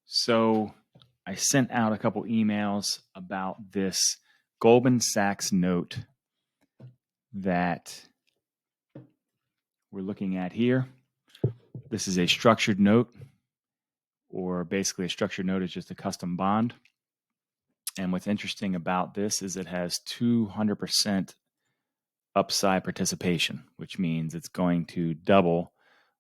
So I sent out a couple emails about this Goldman Sachs note that we're looking at here. This is a structured note, or basically a structured note is just a custom bond. And what's interesting about this is it has 200% upside participation, which means it's going to double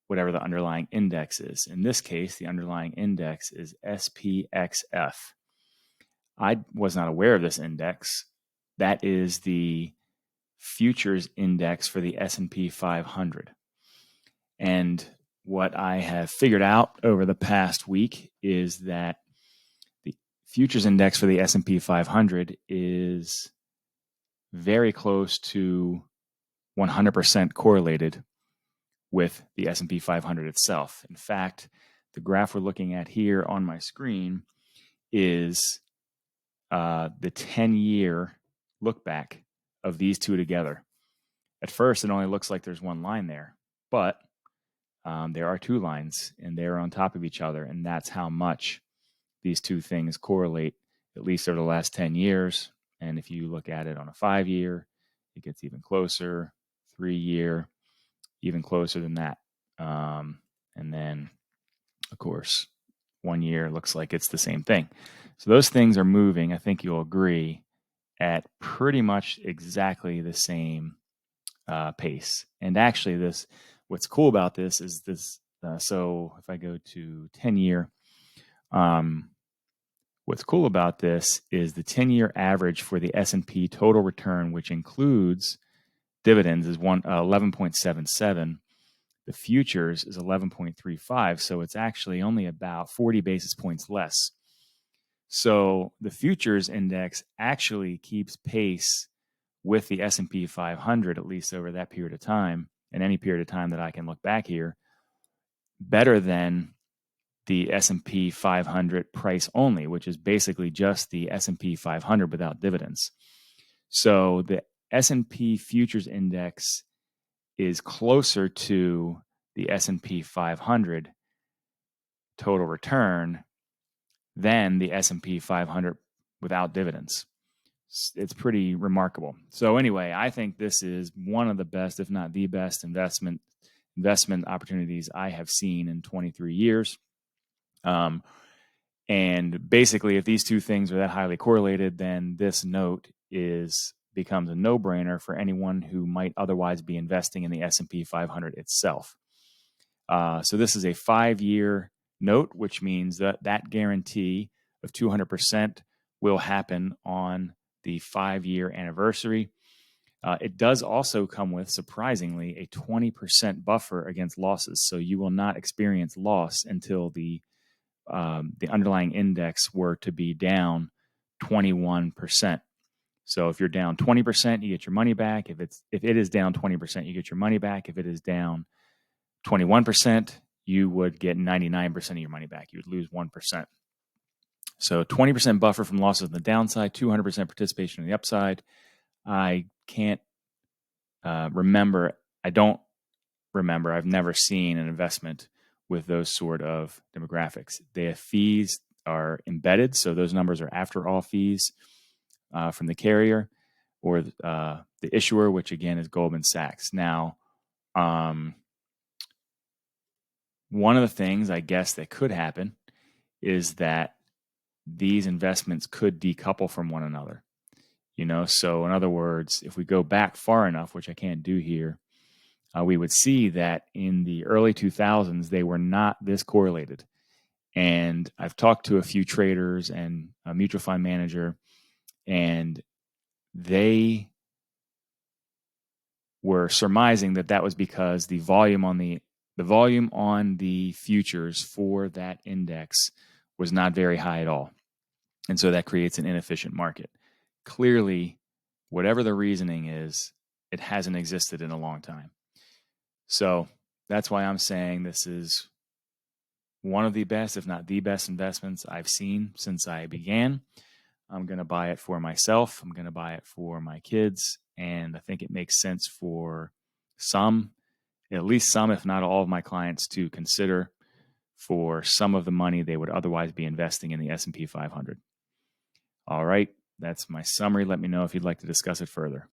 whatever the underlying index is. In this case, the underlying index is SPXF. I was not aware of this index. That is the futures index for the S&P 500. And what I have figured out over the past week is that the futures index for the S&P 500 is very close to 100% correlated with the S&P 500 itself. In fact, the graph we're looking at here on my screen is the 10-year look back of these two together. At first, it only looks like there's one line there, but there are two lines, and they're on top of each other, and that's how much these two things correlate, at least over the last 10 years. And if you look at it on a 5-year, it gets even closer, 3-year, even closer than that. And then, of course, 1 year looks like it's the same thing. So those things are moving, I think you'll agree, at pretty much exactly the same pace. And actually, what's cool about this is this. So if I go to 10-year, what's cool about this is the 10-year average for the S&P total return, which includes dividends, is 11.77. The futures is 11.35, so it's actually only about 40 basis points less. So the futures index actually keeps pace with the S&P 500, at least over that period of time, and any period of time that I can look back here, better than the S&P 500 price only, which is basically just the S&P 500 without dividends. So the S&P futures index is closer to the S&P 500 total return than the S&P 500 without dividends. It's pretty remarkable. So anyway, I think this is one of the best, if not the best, investment opportunities I have seen in 23 years. And basically, if these two things are that highly correlated, then this note becomes a no-brainer for anyone who might otherwise be investing in the S&P 500 itself. So this is a 5-year note, which means that guarantee of 200% will happen on the 5-year anniversary. It does also come with, surprisingly, a 20% buffer against losses. So you will not experience loss until the underlying index were to be down 21%. So if you're down 20%, you get your money back. If it is down 20%, you get your money back. If it is down 21%, you would get 99% of your money back. You would lose 1%. So 20% buffer from losses on the downside, 200% participation on the upside. I can't remember. I don't remember. I've never seen an investment with those sort of demographics. The fees are embedded, so those numbers are after all fees from the carrier or the issuer, which again is Goldman Sachs. Now, one of the things I guess that could happen is that these investments could decouple from one another. So in other words, if we go back far enough, which I can't do here, we would see that in the early 2000s, they were not this correlated. And I've talked to a few traders and a mutual fund manager, and they were surmising that was because the volume on the futures for that index was not very high at all. And so that creates an inefficient market. Clearly, whatever the reasoning is, it hasn't existed in a long time. So that's why I'm saying this is one of the best, if not the best investments I've seen since I began. I'm going to buy it for myself. I'm going to buy it for my kids. And I think it makes sense for at least some, if not all of my clients to consider for some of the money they would otherwise be investing in the S&P 500. All right, that's my summary. Let me know if you'd like to discuss it further.